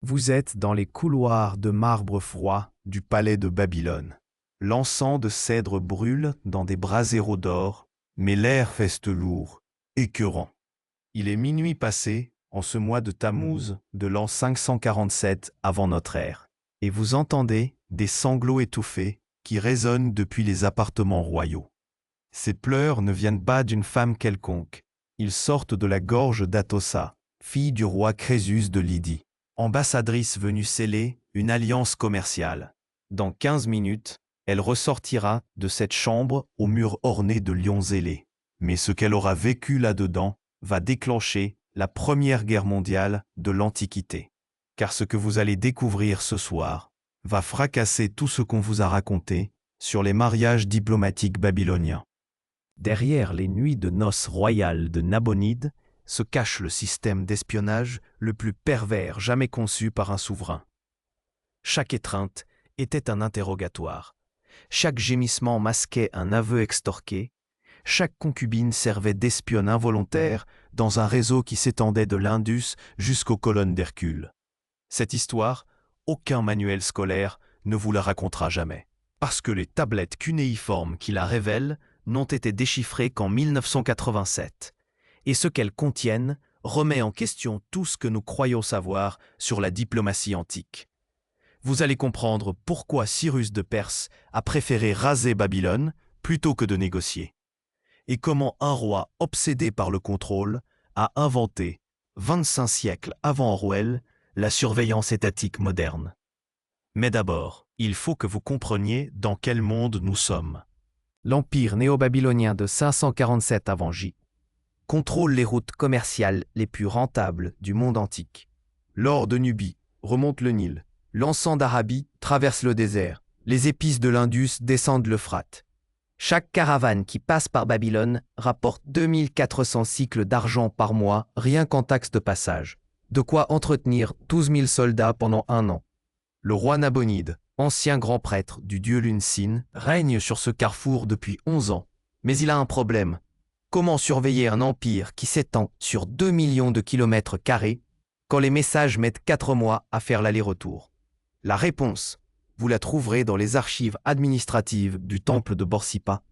Vous êtes dans les couloirs de marbre froid du palais de Babylone. L'encens de cèdre brûle dans des braséros d'or, mais l'air reste lourd, écœurant. Il est minuit passé, en ce mois de Tammuz de l'an 547 avant notre ère, et vous entendez des sanglots étouffés qui résonnent depuis les appartements royaux. Ces pleurs ne viennent pas d'une femme quelconque, ils sortent de la gorge d'Atossa, fille du roi Crésus de Lydie, ambassadrice venue sceller une alliance commerciale. Dans 15 minutes, elle ressortira de cette chambre aux murs ornés de lions ailés. Mais ce qu'elle aura vécu là-dedans va déclencher la Première Guerre mondiale de l'Antiquité. Car ce que vous allez découvrir ce soir va fracasser tout ce qu'on vous a raconté sur les mariages diplomatiques babyloniens. Derrière les nuits de noces royales de Nabonide se cache le système d'espionnage le plus pervers jamais conçu par un souverain. Chaque étreinte était un interrogatoire. Chaque gémissement masquait un aveu extorqué. Chaque concubine servait d'espionne involontaire dans un réseau qui s'étendait de l'Indus jusqu'aux colonnes d'Hercule. Cette histoire, aucun manuel scolaire ne vous la racontera jamais, parce que les tablettes cunéiformes qui la révèlent n'ont été déchiffrées qu'en 1987, et ce qu'elles contiennent remet en question tout ce que nous croyons savoir sur la diplomatie antique. Vous allez comprendre pourquoi Cyrus de Perse a préféré raser Babylone plutôt que de négocier, et comment un roi obsédé par le contrôle a inventé, 25 siècles avant Orwell, la surveillance étatique moderne. Mais d'abord, il faut que vous compreniez dans quel monde nous sommes. L'empire néo-babylonien de 547 avant J contrôle les routes commerciales les plus rentables du monde antique. L'or de Nubie remonte le Nil, l'encens d'Arabie traverse le désert, les épices de l'Indus descendent l'Euphrate. Chaque caravane qui passe par Babylone rapporte 2400 cycles d'argent par mois rien qu'en taxes de passage, de quoi entretenir 12 000 soldats pendant un an. Le roi Nabonide, ancien grand prêtre du dieu Lune Sin, règne sur ce carrefour depuis 11 ans. Mais il a un problème. Comment surveiller un empire qui s'étend sur 2 millions de kilomètres carrés quand les messages mettent 4 mois à faire l'aller-retour? La réponse, vous la trouverez dans les archives administratives du temple de Borsippa,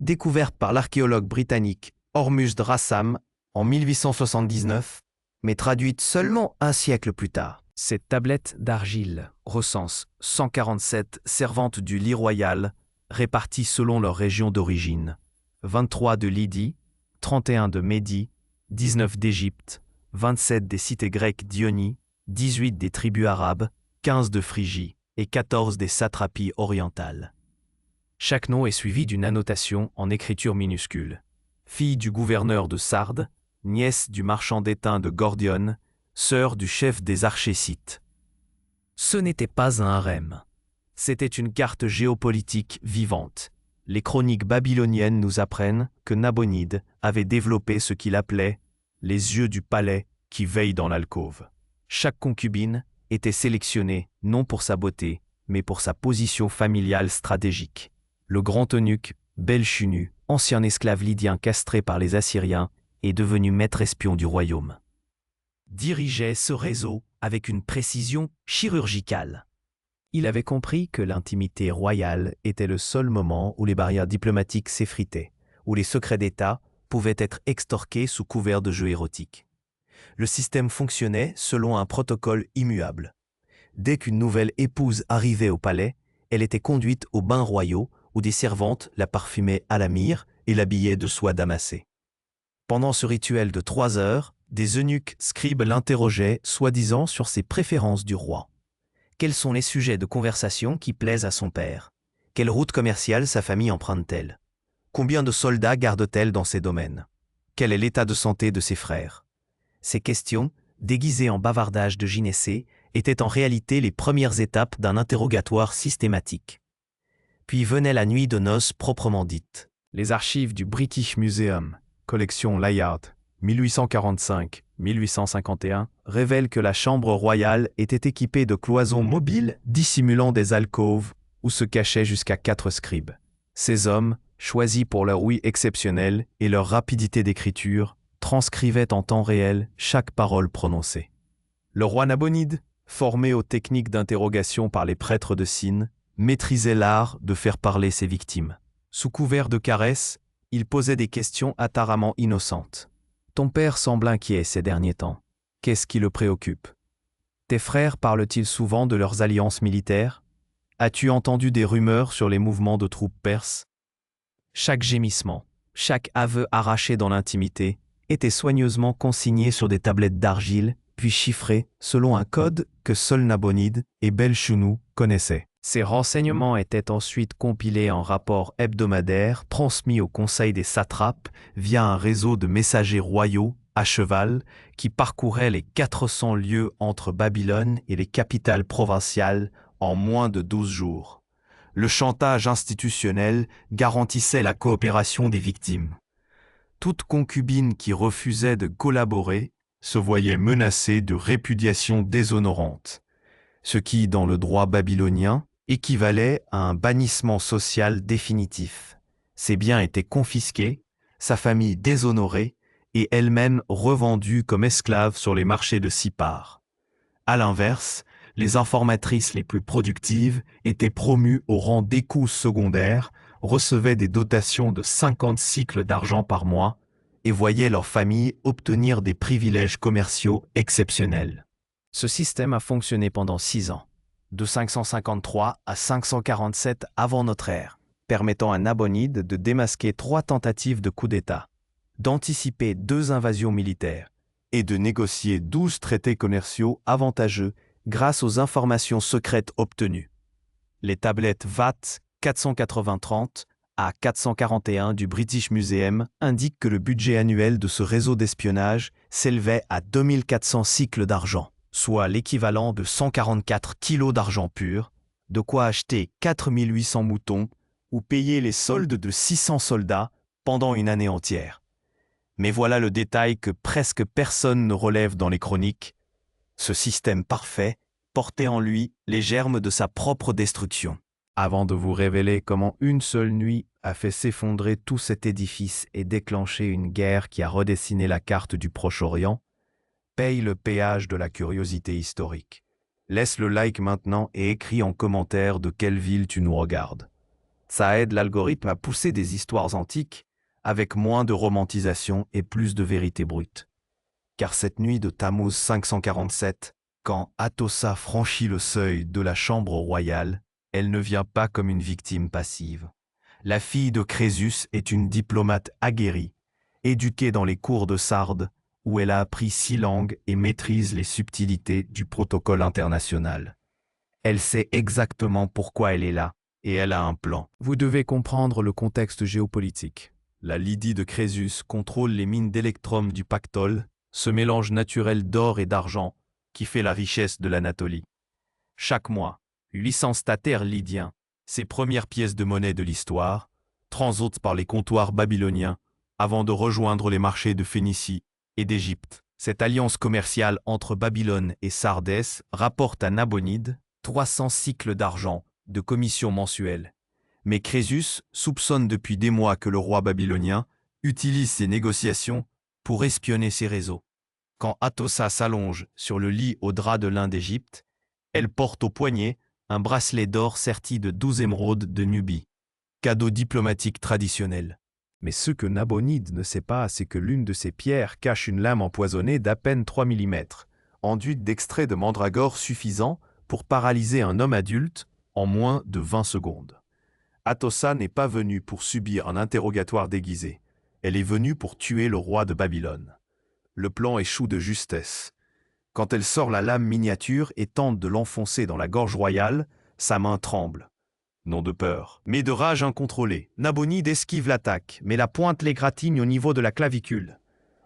découvertes par l'archéologue britannique Ormusd Rassam en 1879, mais traduites seulement un siècle plus tard. Cette tablette d'argile recense 147 servantes du lit royal, réparties selon leur région d'origine. 23 de Lydie, 31 de Médie, 19 d'Égypte, 27 des cités grecques d'Ionie, 18 des tribus arabes, 15 de Phrygie et 14 des satrapies orientales. Chaque nom est suivi d'une annotation en écriture minuscule. Fille du gouverneur de Sardes, nièce du marchand d'étain de Gordione, sœur du chef des archésites. Ce n'était pas un harem. C'était une carte géopolitique vivante. Les chroniques babyloniennes nous apprennent que Nabonide avait développé ce qu'il appelait « les yeux du palais qui veillent dans l'alcôve ». Chaque concubine était sélectionnée non pour sa beauté, mais pour sa position familiale stratégique. Le grand eunuque, Belchunu, ancien esclave lydien castré par les Assyriens, est devenu maître espion du royaume. Dirigeait ce réseau avec une précision chirurgicale. Il avait compris que l'intimité royale était le seul moment où les barrières diplomatiques s'effritaient, où les secrets d'État pouvaient être extorqués sous couvert de jeux érotiques. Le système fonctionnait selon un protocole immuable. Dès qu'une nouvelle épouse arrivait au palais, elle était conduite aux bains royaux où des servantes la parfumaient à la myrrhe et l'habillaient de soie damassée. Pendant ce rituel de 3 heures, des eunuques scribes l'interrogeaient, soi-disant sur ses préférences du roi. Quels sont les sujets de conversation qui plaisent à son père? Quelle route commerciale sa famille emprunte-t-elle? Combien de soldats garde-t-elle dans ces domaines? Quel est l'état de santé de ses frères? Ces questions, déguisées en bavardage de gynécées, étaient en réalité les premières étapes d'un interrogatoire systématique. Puis venait la nuit de noces proprement dite. Les archives du British Museum, collection Layard, 1845-1851, révèlent que la chambre royale était équipée de cloisons mobiles dissimulant des alcôves où se cachaient jusqu'à 4 scribes. Ces hommes, choisis pour leur ouïe exceptionnelle et leur rapidité d'écriture, transcrivaient en temps réel chaque parole prononcée. Le roi Nabonide, Formé aux techniques d'interrogation par les prêtres de Sin, maîtrisait l'art de faire parler ses victimes. Sous couvert de caresses, il posait des questions apparemment innocentes. Ton père semble inquiet ces derniers temps. Qu'est-ce qui le préoccupe? Tes frères parlent-ils souvent de leurs alliances militaires? As-tu entendu des rumeurs sur les mouvements de troupes perses? Chaque gémissement, chaque aveu arraché dans l'intimité, était soigneusement consigné sur des tablettes d'argile, puis chiffré selon un code que seul Nabonide et Belchounou connaissaient. Ces renseignements étaient ensuite compilés en rapports hebdomadaires transmis au Conseil des satrapes via un réseau de messagers royaux à cheval qui parcouraient les 400 lieues entre Babylone et les capitales provinciales en moins de 12 jours. Le chantage institutionnel garantissait la coopération des victimes. Toute concubine qui refusait de collaborer se voyait menacée de répudiation déshonorante, ce qui, dans le droit babylonien, équivalait à un bannissement social définitif. Ses biens étaient confisqués, sa famille déshonorée et elle-même revendue comme esclave sur les marchés de Sipar. À l'inverse, les informatrices les plus productives étaient promues au rang d'écouses secondaires, recevaient des dotations de 50 cycles d'argent par mois et voyaient leur famille obtenir des privilèges commerciaux exceptionnels. Ce système a fonctionné pendant 6 ans, de 553 à 547 avant notre ère, permettant à Nabonide de démasquer 3 tentatives de coup d'État, d'anticiper 2 invasions militaires et de négocier 12 traités commerciaux avantageux grâce aux informations secrètes obtenues. Les tablettes VAT 480-30 à 441 du British Museum indiquent que le budget annuel de ce réseau d'espionnage s'élevait à 2400 cycles d'argent, soit l'équivalent de 144 kilos d'argent pur, de quoi acheter 4800 moutons ou payer les soldes de 600 soldats pendant une année entière. Mais voilà le détail que presque personne ne relève dans les chroniques. Ce système parfait portait en lui les germes de sa propre destruction. Avant de vous révéler comment une seule nuit a fait s'effondrer tout cet édifice et déclencher une guerre qui a redessiné la carte du Proche-Orient, paye le péage de la curiosité historique. Laisse le like maintenant et écris en commentaire de quelle ville tu nous regardes. Ça aide l'algorithme à pousser des histoires antiques avec moins de romantisation et plus de vérité brute. Car cette nuit de Tammuz 547, quand Atossa franchit le seuil de la chambre royale, elle ne vient pas comme une victime passive. La fille de Crésus est une diplomate aguerrie, éduquée dans les cours de Sardes, où elle a appris 6 langues et maîtrise les subtilités du protocole international. Elle sait exactement pourquoi elle est là, et elle a un plan. Vous devez comprendre le contexte géopolitique. La Lydie de Crésus contrôle les mines d'électrum du Pactole, ce mélange naturel d'or et d'argent qui fait la richesse de l'Anatolie. Chaque mois, 800 statères lydiens, ces premières pièces de monnaie de l'histoire, transitent par les comptoirs babyloniens avant de rejoindre les marchés de Phénicie et d'Égypte. Cette alliance commerciale entre Babylone et Sardès rapporte à Nabonide 300 cycles d'argent de commission mensuelle. Mais Crésus soupçonne depuis des mois que le roi babylonien utilise ces négociations pour espionner ses réseaux. Quand Atossa s'allonge sur le lit au drap de lin d'Égypte, elle porte au poignet un bracelet d'or serti de 12 émeraudes de Nubie, cadeau diplomatique traditionnel. Mais ce que Nabonide ne sait pas, c'est que l'une de ces pierres cache une lame empoisonnée d'à peine 3 mm, enduite d'extrait de mandragore suffisant pour paralyser un homme adulte en moins de 20 secondes. Atossa n'est pas venue pour subir un interrogatoire déguisé. Elle est venue pour tuer le roi de Babylone. Le plan échoue de justesse. Quand elle sort la lame miniature et tente de l'enfoncer dans la gorge royale, sa main tremble. Non de peur, mais de rage incontrôlée. Nabonide esquive l'attaque, mais la pointe l'égratigne au niveau de la clavicule.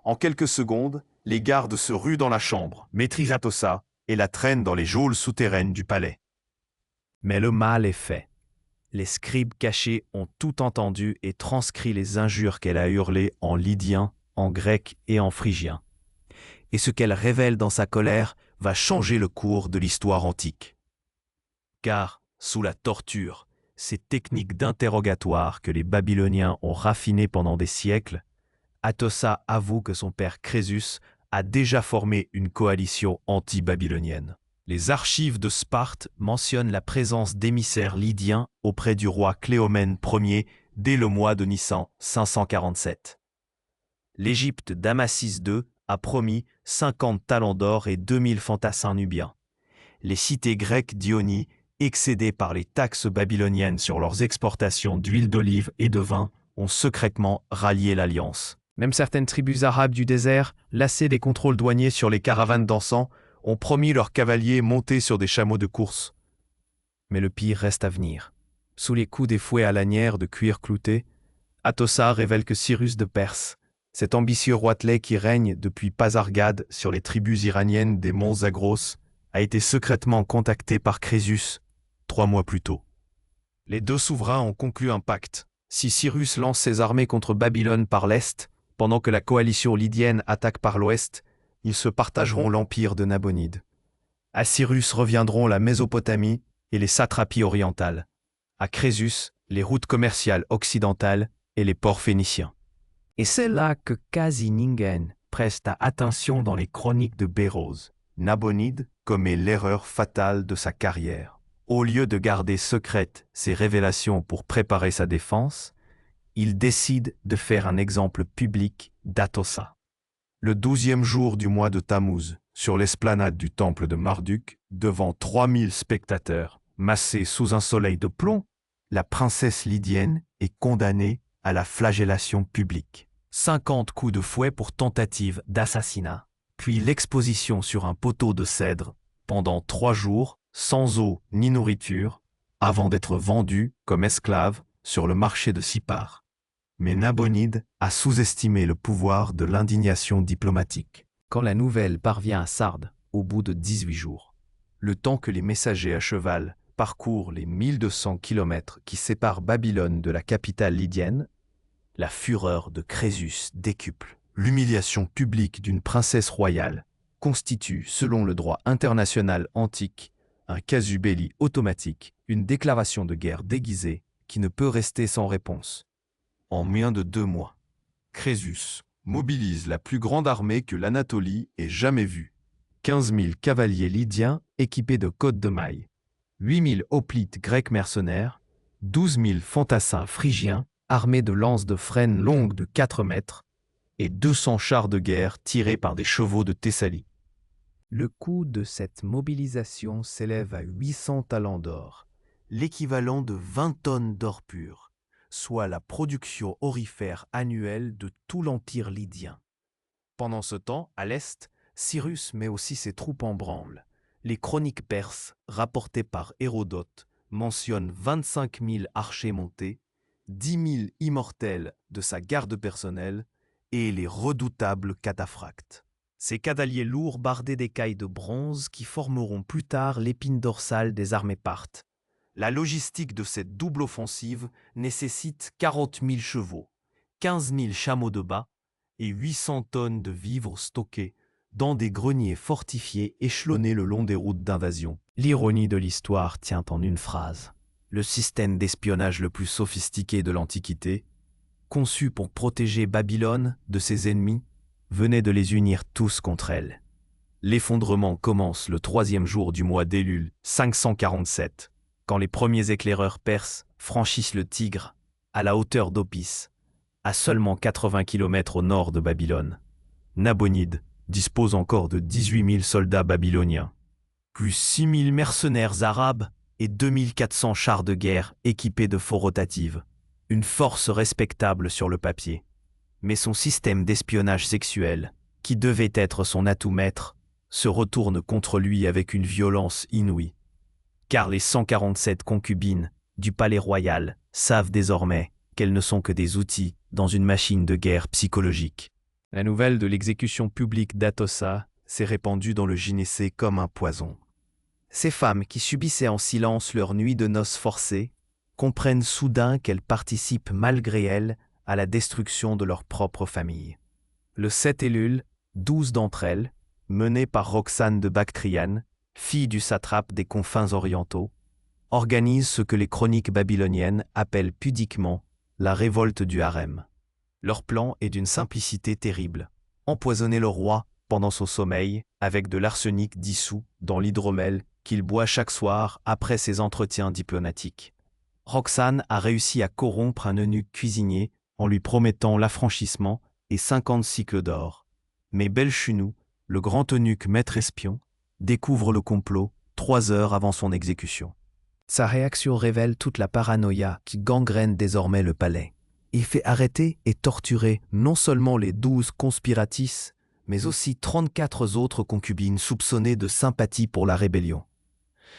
En quelques secondes, les gardes se ruent dans la chambre, maîtrisent Atossa et la traînent dans les geôles souterraines du palais. Mais le mal est fait. Les scribes cachés ont tout entendu et transcrit les injures qu'elle a hurlées en lydien, en grec et en phrygien. Et ce qu'elle révèle dans sa colère va changer le cours de l'histoire antique. Car, sous la torture, ces techniques d'interrogatoire que les Babyloniens ont raffinées pendant des siècles, Atossa avoue que son père Crésus a déjà formé une coalition anti-babylonienne. Les archives de Sparte mentionnent la présence d'émissaires lydiens auprès du roi Cléomène Ier dès le mois de Nissan 547. L'Égypte d'Amasis II a promis 50 talents d'or et 2000 fantassins nubiens. Les cités grecques d'Ionie, excédées par les taxes babyloniennes sur leurs exportations d'huile d'olive et de vin, ont secrètement rallié l'alliance. Même certaines tribus arabes du désert, lassées des contrôles douaniers sur les caravanes d'encens, ont promis leurs cavaliers montés sur des chameaux de course. Mais le pire reste à venir. Sous les coups des fouets à lanières de cuir clouté, Atossa révèle que Cyrus de Perse, cet ambitieux roitelet qui règne depuis Pasargade sur les tribus iraniennes des monts Zagros, a été secrètement contacté par Crésus 3 mois plus tôt. Les deux souverains ont conclu un pacte. Si Cyrus lance ses armées contre Babylone par l'est, pendant que la coalition lydienne attaque par l'ouest, ils se partageront l'empire de Nabonide. À Cyrus reviendront la Mésopotamie et les satrapies orientales. À Crésus, les routes commerciales occidentales et les ports phéniciens. Et c'est là que Kazinin preste attention dans les chroniques de Bérose. Nabonide commet l'erreur fatale de sa carrière. Au lieu de garder secrètes ses révélations pour préparer sa défense, il décide de faire un exemple public d'Atossa. Le 12e jour du mois de Tammuz, sur l'esplanade du temple de Marduk, devant 3000 spectateurs, massés sous un soleil de plomb, la princesse lydienne est condamnée à la flagellation publique. 50 coups de fouet pour tentative d'assassinat, puis l'exposition sur un poteau de cèdre pendant 3 jours, sans eau ni nourriture, avant d'être vendue comme esclave sur le marché de Sippar. Mais Nabonide a sous-estimé le pouvoir de l'indignation diplomatique. Quand la nouvelle parvient à Sardes, au bout de 18 jours, le temps que les messagers à cheval parcourent les 1200 kilomètres qui séparent Babylone de la capitale lydienne, la fureur de Crésus décuple. L'humiliation publique d'une princesse royale constitue, selon le droit international antique, un casus belli automatique, une déclaration de guerre déguisée qui ne peut rester sans réponse. En moins de 2 mois, Crésus mobilise la plus grande armée que l'Anatolie ait jamais vue. 15 000 cavaliers lydiens équipés de côtes de mailles, 8 000 hoplites grecs mercenaires, 12 000 fantassins phrygiens armés de lances de frêne longues de 4 mètres et 200 chars de guerre tirés par des chevaux de Thessalie. Le coût de cette mobilisation s'élève à 800 talents d'or, l'équivalent de 20 tonnes d'or pur, soit la production aurifère annuelle de tout l'empire lydien. Pendant ce temps, à l'est, Cyrus met aussi ses troupes en branle. Les chroniques perses, rapportées par Hérodote, mentionnent 25 000 archers montés, 10 000 immortels de sa garde personnelle et les redoutables cataphractes. Ces cavaliers lourds bardés d'écailles de bronze qui formeront plus tard l'épine dorsale des armées parthes. La logistique de cette double offensive nécessite 40 000 chevaux, 15 000 chameaux de bas et 800 tonnes de vivres stockés dans des greniers fortifiés échelonnés le long des routes d'invasion. L'ironie de l'histoire tient en une phrase. Le système d'espionnage le plus sophistiqué de l'Antiquité, conçu pour protéger Babylone de ses ennemis, venait de les unir tous contre elle. L'effondrement commence le 3e jour du mois d'Élul 547, quand les premiers éclaireurs perses franchissent le Tigre, à la hauteur d'Opis, à seulement 80 km au nord de Babylone. Nabonide dispose encore de 18 000 soldats babyloniens, plus 6 000 mercenaires arabes et 2 400 chars de guerre équipés de faux rotatives. Une force respectable sur le papier. Mais son système d'espionnage sexuel, qui devait être son atout maître, se retourne contre lui avec une violence inouïe. Car les 147 concubines du palais royal savent désormais qu'elles ne sont que des outils dans une machine de guerre psychologique. La nouvelle de l'exécution publique d'Atossa s'est répandue dans le gynécée comme un poison. Ces femmes qui subissaient en silence leur nuit de noces forcées comprennent soudain qu'elles participent malgré elles à la destruction de leur propre famille. Le 7 Élul, 12 d'entre elles, menées par Roxane de Bactriane, fille du satrape des confins orientaux, organisent ce que les chroniques babyloniennes appellent pudiquement la révolte du harem. Leur plan est d'une simplicité terrible. Empoisonner le roi pendant son sommeil avec de l'arsenic dissous dans l'hydromel qu'il boit chaque soir après ses entretiens diplomatiques. Roxane a réussi à corrompre un eunuque cuisinier en lui promettant l'affranchissement et 50 cycles d'or. Mais Belchunou, le grand eunuque maître espion, découvre le complot 3 heures avant son exécution. Sa réaction révèle toute la paranoïa qui gangrène désormais le palais. Il fait arrêter et torturer non seulement les 12 conspiratrices, mais aussi 34 autres concubines soupçonnées de sympathie pour la rébellion.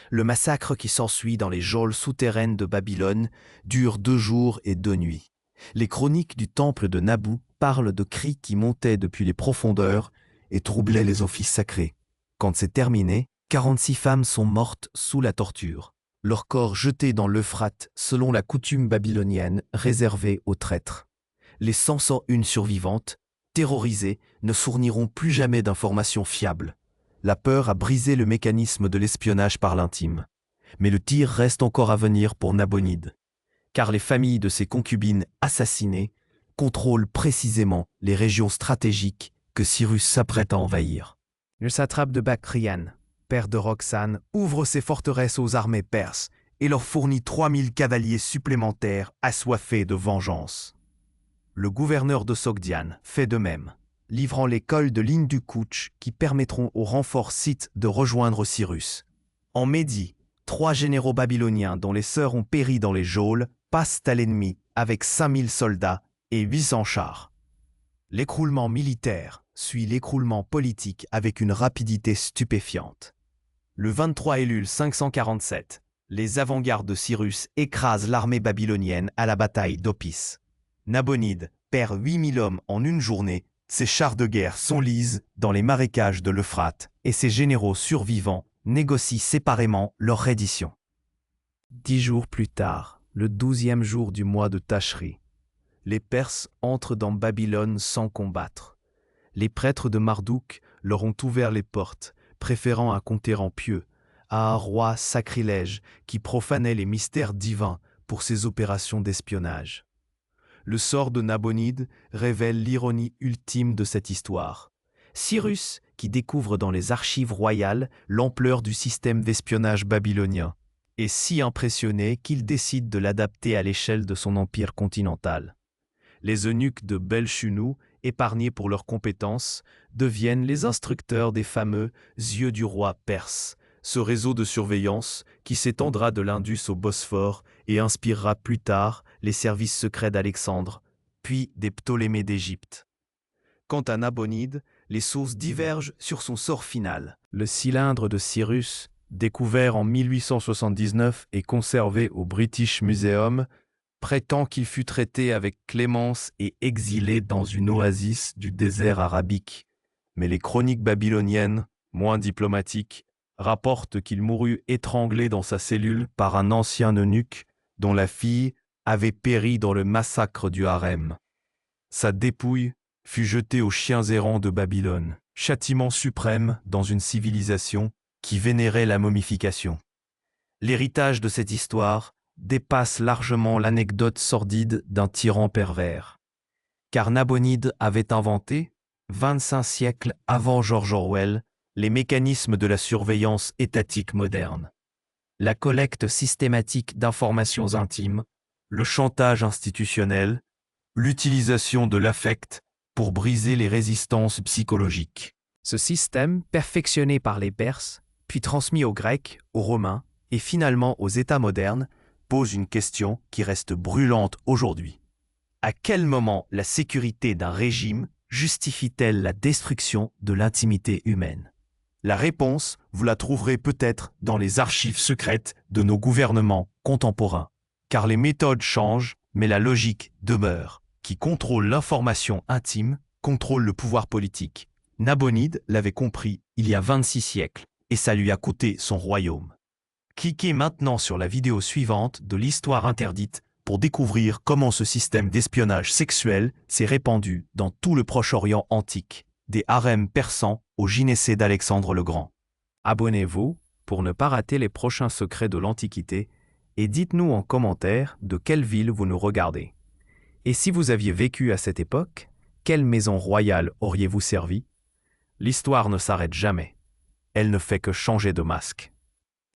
Le massacre qui s'ensuit dans les geôles souterraines de Babylone dure 2 jours et 2 nuits. Les chroniques du temple de Nabou parlent de cris qui montaient depuis les profondeurs et troublaient les offices sacrés. Quand c'est terminé, 46 femmes sont mortes sous la torture, leurs corps jetés dans l'Euphrate selon la coutume babylonienne réservée aux traîtres. Les 501 survivantes, terrorisées, ne fourniront plus jamais d'informations fiables. La peur a brisé le mécanisme de l'espionnage par l'intime. Mais le tir reste encore à venir pour Nabonide, car les familles de ses concubines assassinées contrôlent précisément les régions stratégiques que Cyrus s'apprête à envahir. Le satrape de Bactriane, père de Roxane, ouvre ses forteresses aux armées perses et leur fournit 3000 cavaliers supplémentaires assoiffés de vengeance. Le gouverneur de Sogdiane fait de même, livrant les cols de l'Hindu-Kouch qui permettront aux renforts scythes de rejoindre Cyrus. En Médie, 3 généraux babyloniens dont les sœurs ont péri dans les geôles passent à l'ennemi avec 5000 soldats et 800 chars. L'écroulement militaire suit l'écroulement politique avec une rapidité stupéfiante. Le 23 Élul 547, les avant-gardes de Cyrus écrasent l'armée babylonienne à la bataille d'Opis. Nabonide perd 8000 hommes en une journée, ses chars de guerre s'enlisent dans les marécages de l'Euphrate et ses généraux survivants négocient séparément leur reddition. 10 jours plus tard, le 12e jour du mois de Tachri, les Perses entrent dans Babylone sans combattre. Les prêtres de Marduk leur ont ouvert les portes, préférant un conquérant pieux à un roi sacrilège qui profanait les mystères divins pour ses opérations d'espionnage. Le sort de Nabonide révèle l'ironie ultime de cette histoire. Cyrus, qui découvre dans les archives royales l'ampleur du système d'espionnage babylonien, est si impressionné qu'il décide de l'adapter à l'échelle de son empire continental. Les eunuques de Belchunou, épargnés pour leurs compétences, deviennent les instructeurs des fameux « yeux du roi perse », ce réseau de surveillance qui s'étendra de l'Indus au Bosphore et inspirera plus tard les services secrets d'Alexandre, puis des Ptolémées d'Égypte. Quant à Nabonide, les sources divergent sur son sort final. Le cylindre de Cyrus, découvert en 1879 et conservé au British Museum, prétend qu'il fut traité avec clémence et exilé dans une oasis du désert arabique. Mais les chroniques babyloniennes, moins diplomatiques, rapportent qu'il mourut étranglé dans sa cellule par un ancien eunuque dont la fille avait péri dans le massacre du harem. Sa dépouille fut jetée aux chiens errants de Babylone, châtiment suprême dans une civilisation qui vénérait la momification. L'héritage de cette histoire dépasse largement l'anecdote sordide d'un tyran pervers. Car Nabonide avait inventé, 25 siècles avant George Orwell, les mécanismes de la surveillance étatique moderne. La collecte systématique d'informations intimes, le chantage institutionnel, l'utilisation de l'affect pour briser les résistances psychologiques. Ce système, perfectionné par les Perses, puis transmis aux Grecs, aux Romains et finalement aux États modernes, pose une question qui reste brûlante aujourd'hui. À quel moment la sécurité d'un régime justifie-t-elle la destruction de l'intimité humaine? La réponse, vous la trouverez peut-être dans les archives secrètes de nos gouvernements contemporains. Car les méthodes changent, mais la logique demeure. Qui contrôle l'information intime, contrôle le pouvoir politique. Nabonide l'avait compris il y a 26 siècles, et ça lui a coûté son royaume. Cliquez maintenant sur la vidéo suivante de l'Histoire interdite pour découvrir comment ce système d'espionnage sexuel s'est répandu dans tout le Proche-Orient antique, des harems persans au gynécée d'Alexandre le Grand. Abonnez-vous pour ne pas rater les prochains secrets de l'Antiquité et dites-nous en commentaire de quelle ville vous nous regardez. Et si vous aviez vécu à cette époque, quelle maison royale auriez-vous servi? L'histoire ne s'arrête jamais. Elle ne fait que changer de masque.